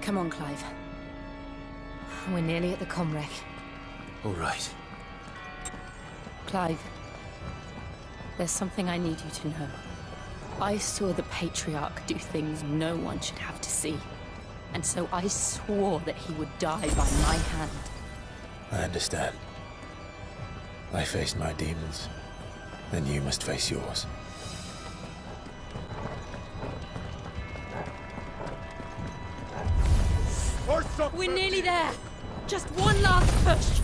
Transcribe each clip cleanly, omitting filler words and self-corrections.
Come on, Clive. We're nearly at the comwreck. All right. Clive, there's something I need you to know. I saw the Patriarch do things no one should have to see. And so I swore that he would die by my hand. I understand. I faced my demons. Then you must face yours. We're nearly there! Just one last push!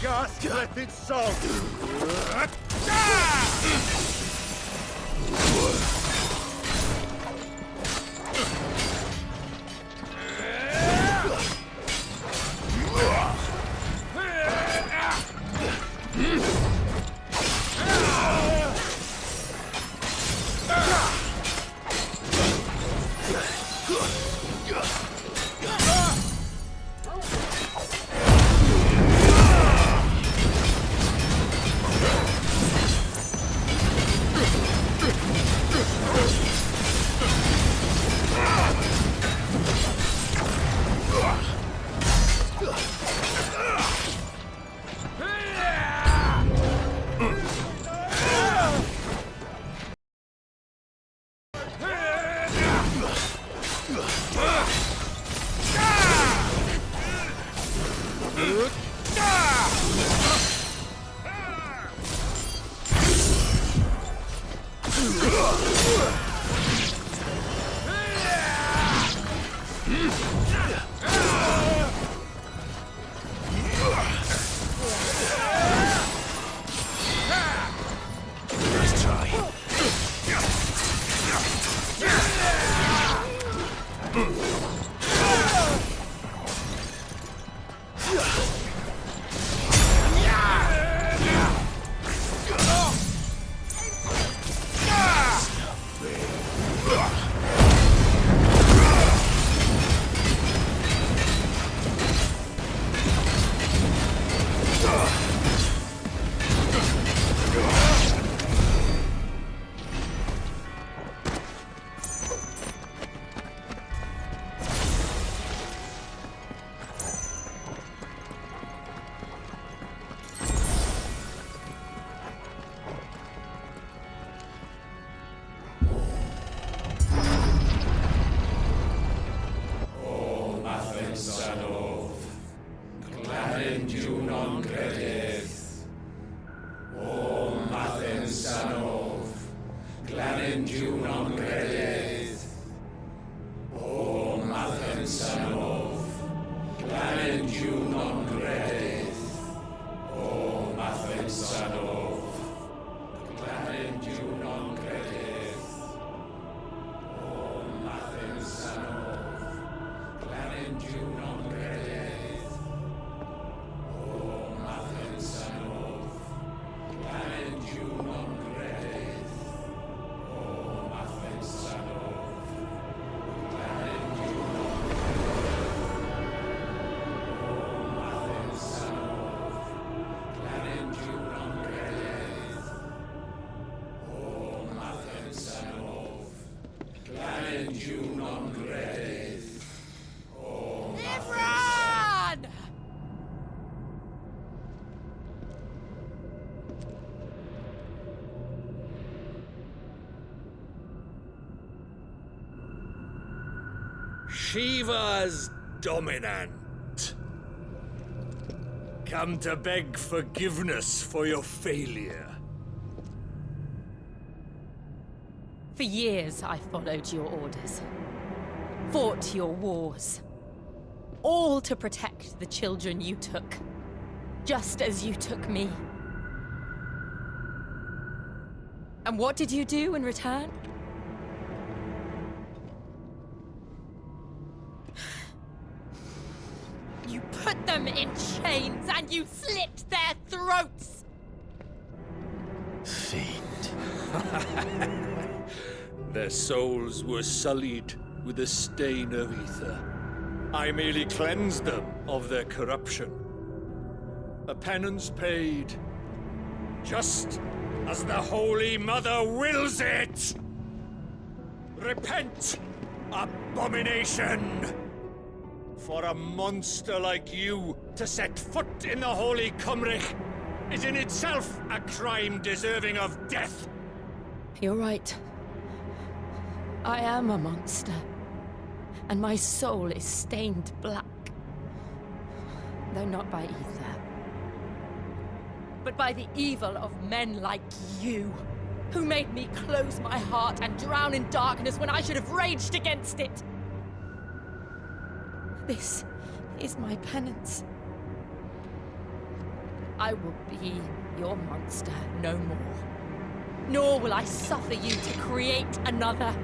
Just let it sound! Shiva's dominant. Come to beg forgiveness for your failure. For years, I followed your orders. Fought your wars. All to protect the children you took. Just as you took me. And what did you do in return? You put them in chains and you slit their throats! Fiend. Their souls were sullied with a stain of ether. I merely cleansed them of their corruption. A penance paid, just as the Holy Mother wills it! Repent, abomination! For a monster like you to set foot in the Holy Cymric is in itself a crime deserving of death! You're right. I am a monster. And my soul is stained black. Though not by ether. But by the evil of men like you, who made me close my heart and drown in darkness when I should have raged against it. This is my penance. I will be your monster no more. Nor will I suffer you to create another.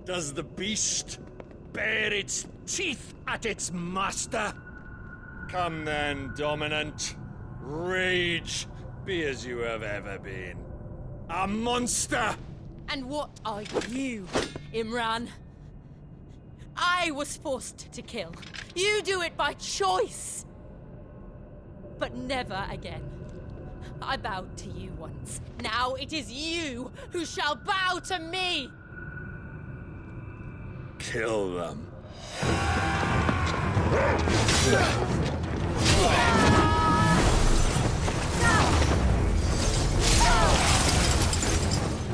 Does the beast bare its teeth at its master? Come then, Dominant. Rage, be as you have ever been. A monster! And what are you, Imran? I was forced to kill. You do it by choice. But never again. I bowed to you once. Now it is you who shall bow to me! Kill them.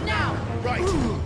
Now! Right!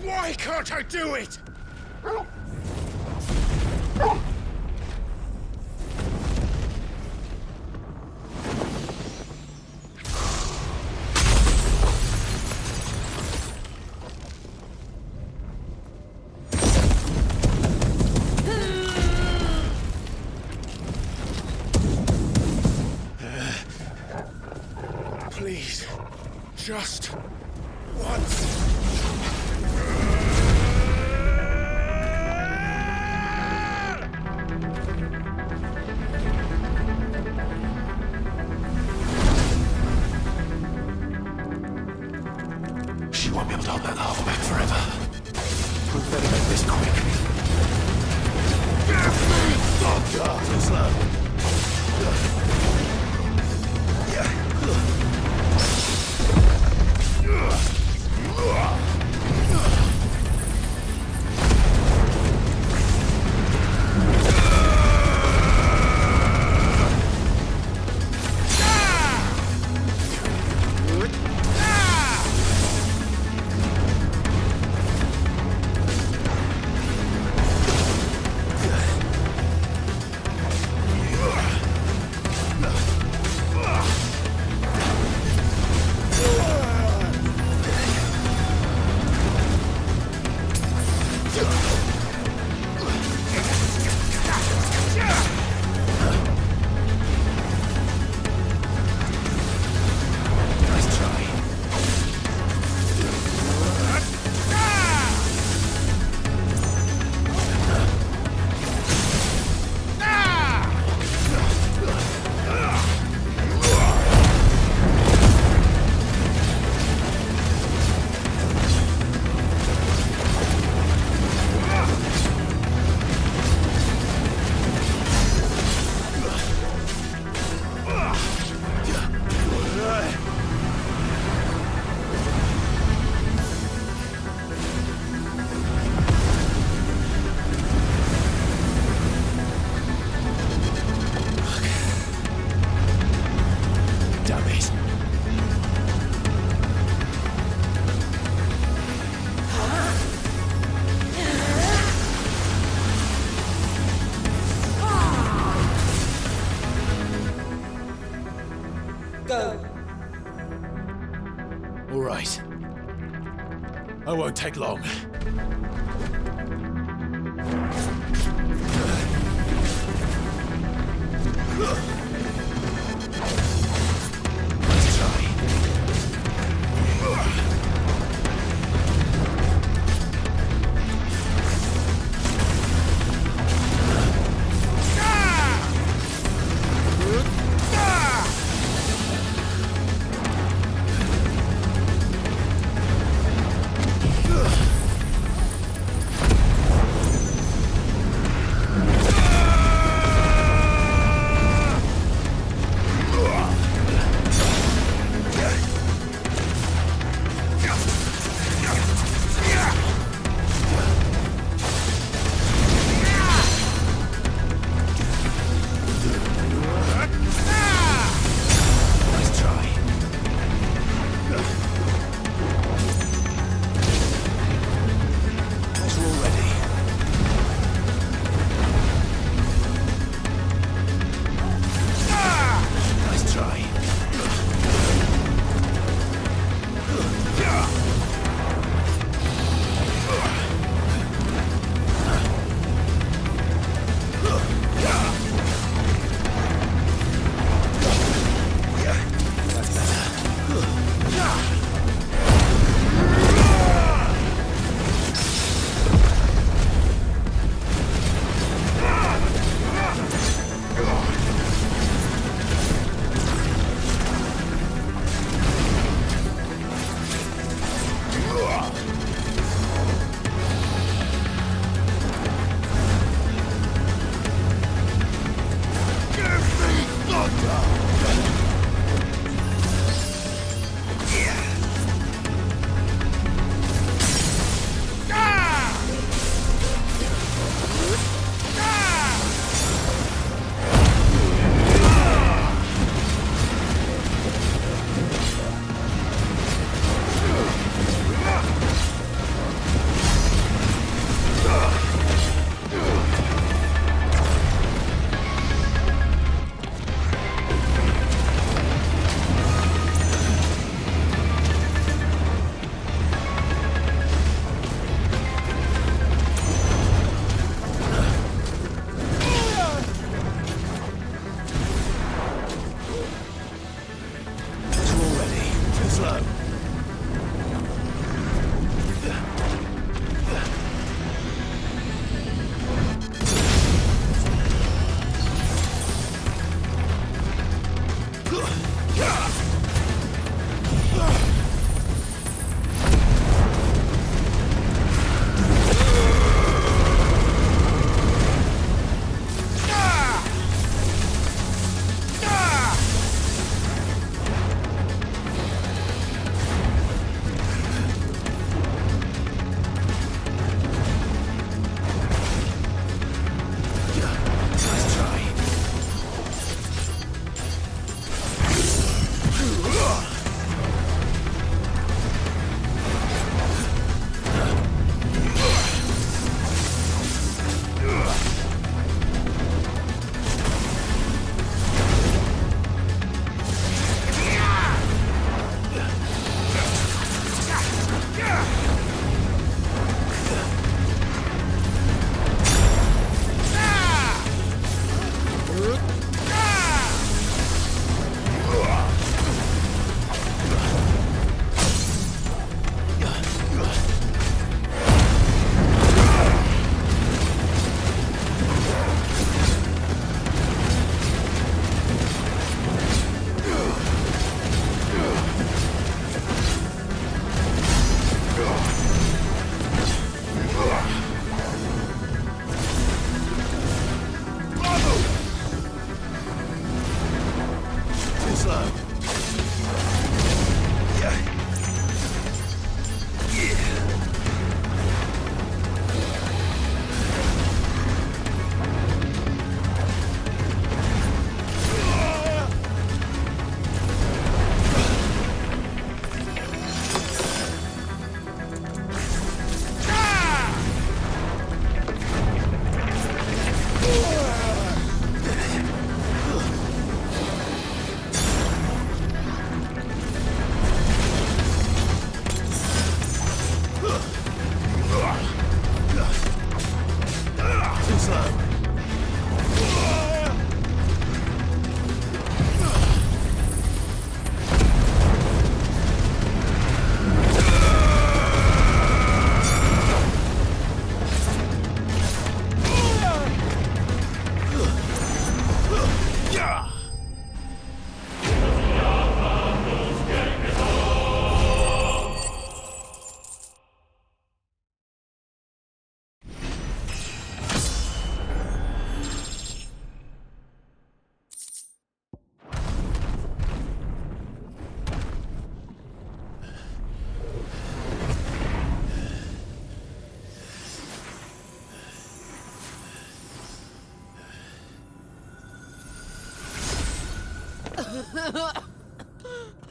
Why can't I do it? Please, just once. She won't be able to hold that lava back forever. We better make this quick. won't take long. Let's try.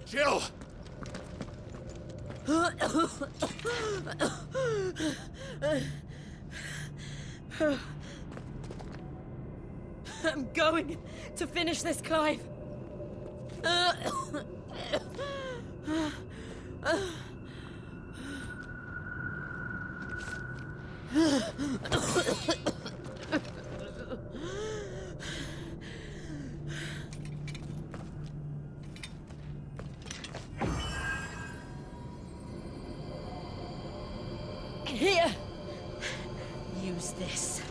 Jill! I'm going to finish this, Clive. Here. Use this.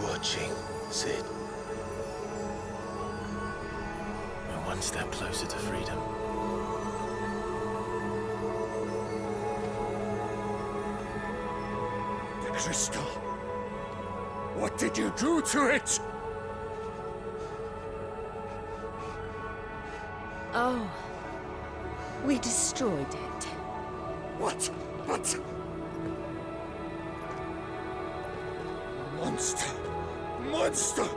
Watching, Sid. We're one step closer to freedom. The crystal. What did you do to it? Oh. We destroyed it. What? But... Monster! Monster!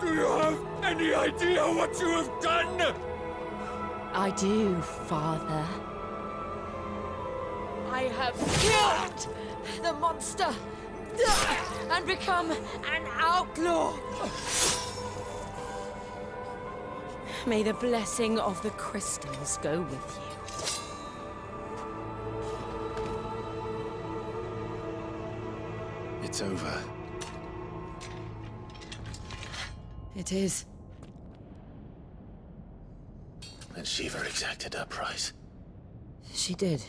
Do you have any idea what you have done? I do, Father. I have killed the monster and become an outlaw. May the blessing of the crystals go with you. It's over. It is. And Shiva exacted her price. She did.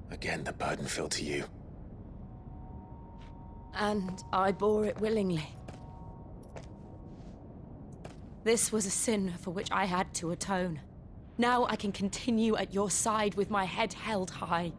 Again, the burden fell to you. And I bore it willingly. This was a sin for which I had to atone. Now I can continue at your side with my head held high.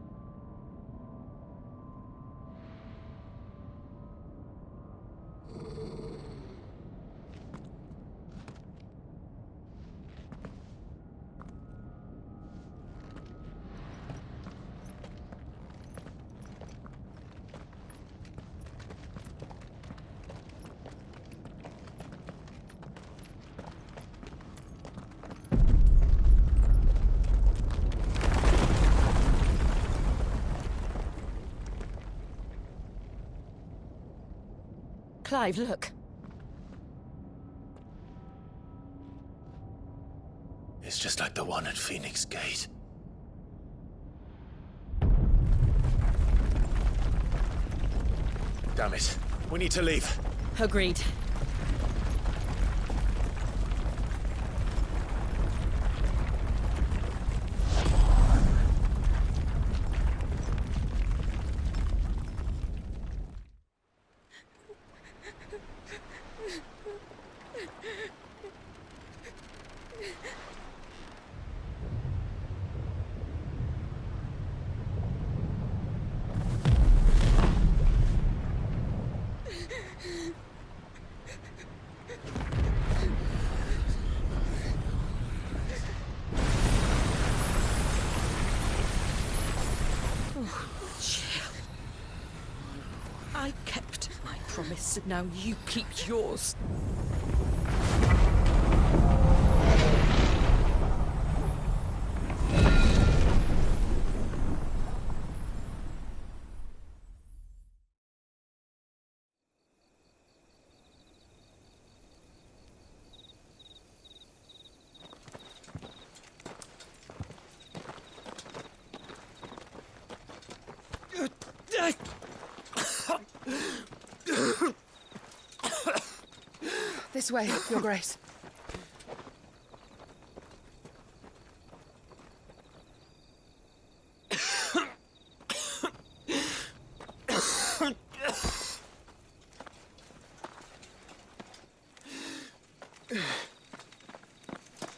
Clive, look. It's just like the one at Phoenix Gate. Damn it. We need to leave. Agreed. promise, now you keep yours. This way, Your Grace.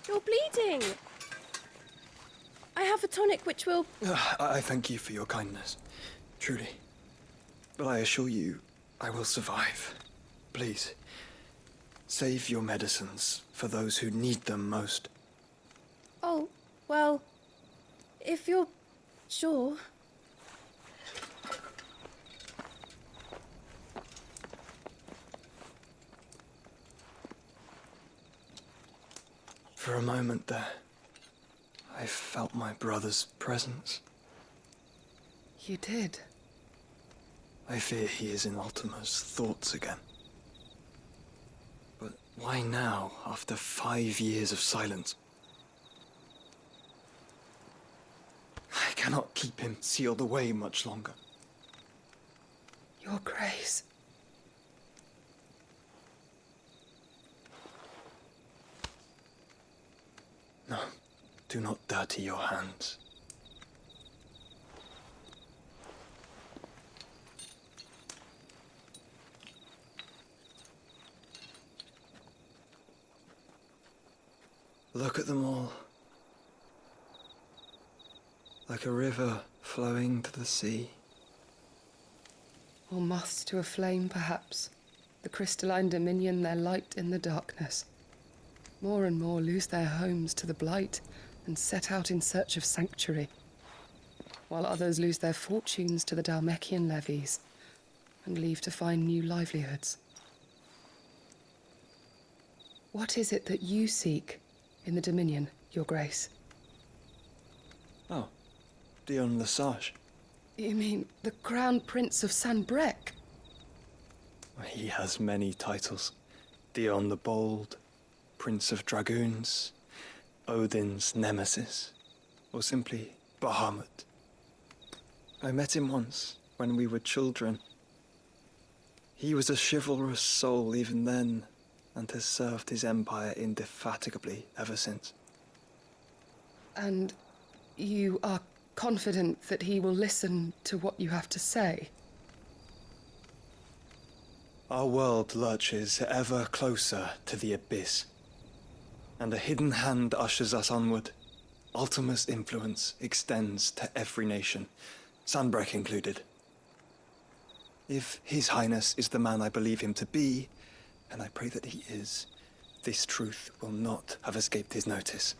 You're bleeding. I have a tonic which will... I thank you for your kindness, truly. But I assure you, I will survive. Please, save your medicines for those who need them most. Oh, well, if you're sure. For a moment there, I felt my brother's presence. You did. I fear he is in Ultima's thoughts again. But why now, after 5 years of silence? I cannot keep him sealed away much longer. Your Grace. No, do not dirty your hands. Look at them all. Like a river flowing to the sea. Or moths to a flame, perhaps. The crystalline dominion their light in the darkness. More and more lose their homes to the blight and set out in search of sanctuary, while others lose their fortunes to the Dhalmekian levies and leave to find new livelihoods. What is it that you seek in the Dominion, Your Grace? Oh, Dion Lesage. You mean the Crown Prince of Sanbrec? He has many titles. Dion the Bold, Prince of Dragoons, Odin's Nemesis, or simply Bahamut. I met him once, when we were children. He was a chivalrous soul even then, and has served his empire indefatigably ever since. And you are confident that he will listen to what you have to say? Our world lurches ever closer to the abyss, and a hidden hand ushers us onward. Ultima's influence extends to every nation, Sanbrec included. If His Highness is the man I believe him to be, and I pray that he is, this truth will not have escaped his notice.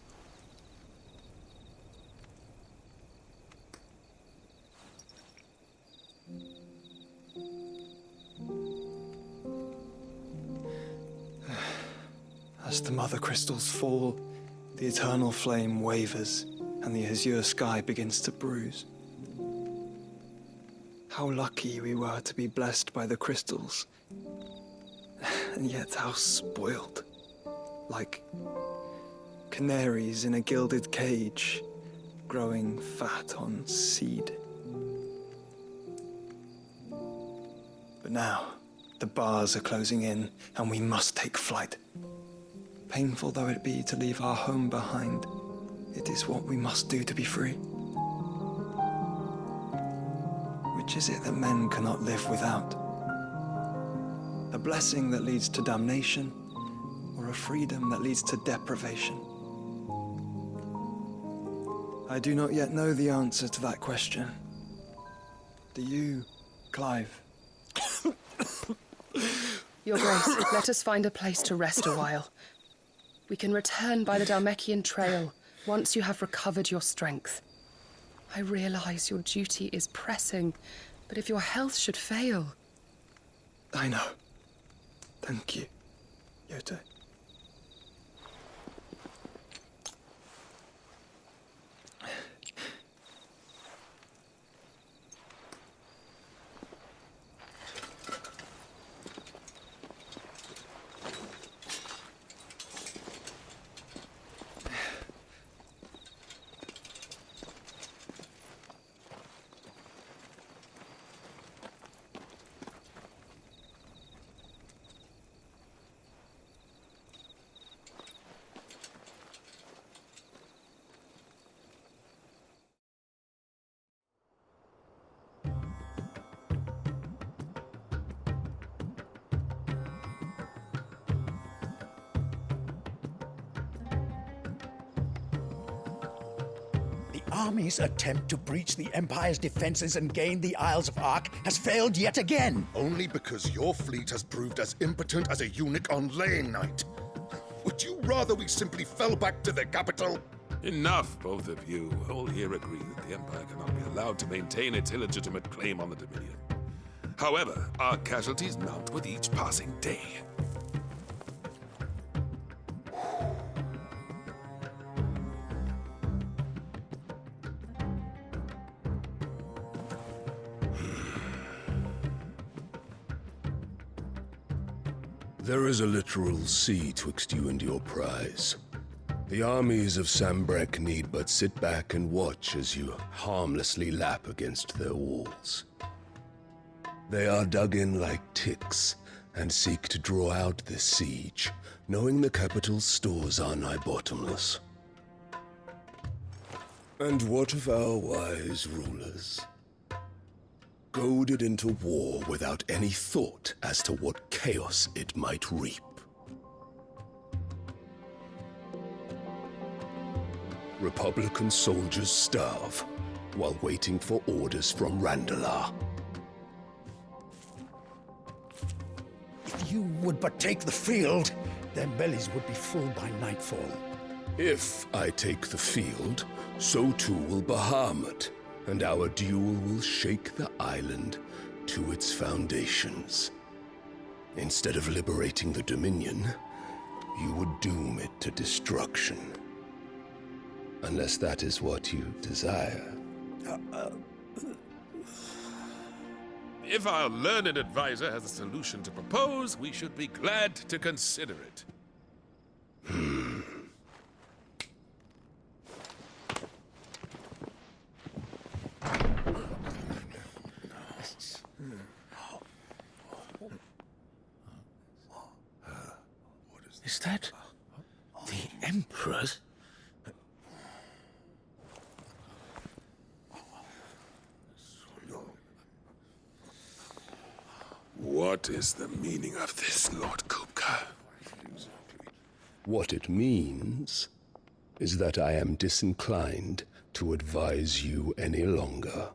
As the mother crystals fall, the eternal flame wavers, and the azure sky begins to bruise. How lucky we were to be blessed by the crystals, and yet how spoiled. Like canaries in a gilded cage, growing fat on seed. But now, the bars are closing in, and we must take flight. Painful though it be to leave our home behind, it is what we must do to be free. Which is it that men cannot live without? A blessing that leads to damnation, or a freedom that leads to deprivation? I do not yet know the answer to that question. Do you, Clive? Your Grace, let us find a place to rest a while. We can return by the Dhalmekian trail once you have recovered your strength. I realize your duty is pressing, but if your health should fail... I know. Thank you, Yote. The army's attempt to breach the Empire's defenses and gain the Isles of Ark has failed yet again. Only because your fleet has proved as impotent as a eunuch on laying night. Would you rather we simply fell back to the capital? Enough, both of you. All here agree that the Empire cannot be allowed to maintain its illegitimate claim on the Dominion. However, our casualties mount with each passing day. There is a literal sea twixt you and your prize. The armies of Sambrek need but sit back and watch as you harmlessly lap against their walls. They are dug in like ticks and seek to draw out this siege, knowing the capital's stores are nigh bottomless. And what of our wise rulers? Goaded into war without any thought as to what chaos it might reap. Republican soldiers starve while waiting for orders from Randalar. If you would but take the field, their bellies would be full by nightfall. If I take the field, so too will Bahamut, and our duel will shake the island to its foundations. Instead of liberating the Dominion, you would doom it to destruction. Unless that is what you desire. If our learned advisor has a solution to propose, we should be glad to consider it. Is that the Emperor's? What is the meaning of this, Lord Kupka? What it means is that I am disinclined to advise you any longer.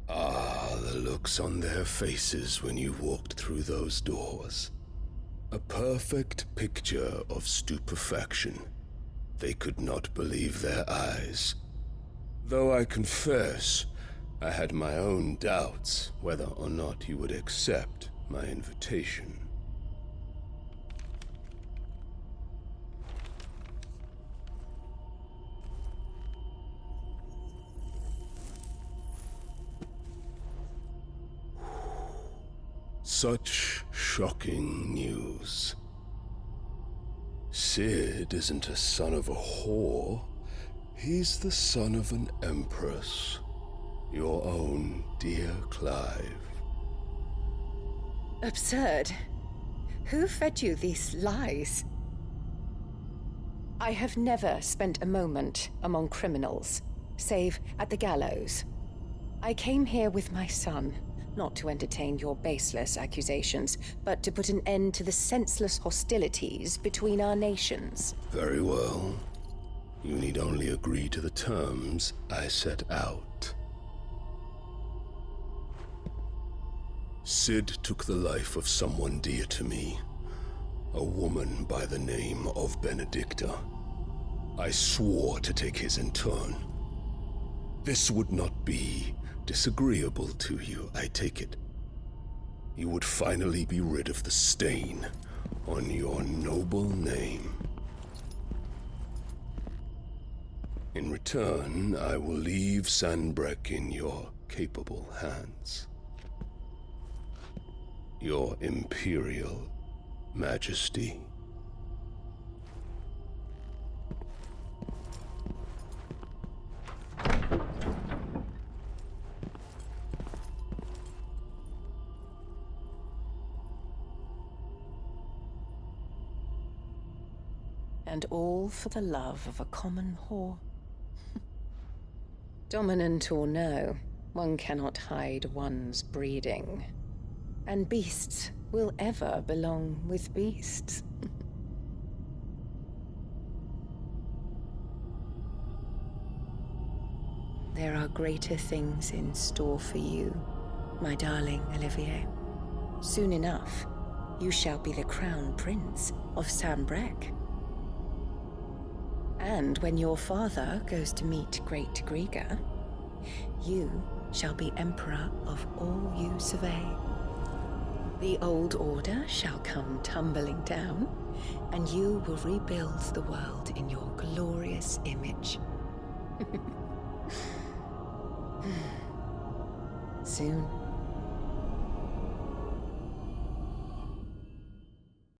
Ah, the looks on their faces when you walked through those doors. A perfect picture of stupefaction. They could not believe their eyes. Though I confess, I had my own doubts whether or not you would accept my invitation. Such shocking news. Sid isn't a son of a whore. He's the son of an empress. Your own dear Clive. Absurd. Who fed you these lies? I have never spent a moment among criminals, save at the gallows. I came here with my son, not to entertain your baseless accusations, but to put an end to the senseless hostilities between our nations. Very well. You need only agree to the terms I set out. Sid took the life of someone dear to me, a woman by the name of Benedicta. I swore to take his in turn. This would not be disagreeable to you, I take it. You would finally be rid of the stain on your noble name. In return, I will leave Sanbreque in your capable hands. Your Imperial Majesty. And all for the love of a common whore. Dominant or no, one cannot hide one's breeding. And beasts will ever belong with beasts. There are greater things in store for you, my darling Olivier. Soon enough, you shall be the crown prince of Sanbreque. And when your father goes to meet Great Grieger, you shall be emperor of all you survey. The old order shall come tumbling down, and you will rebuild the world in your glorious image. Soon.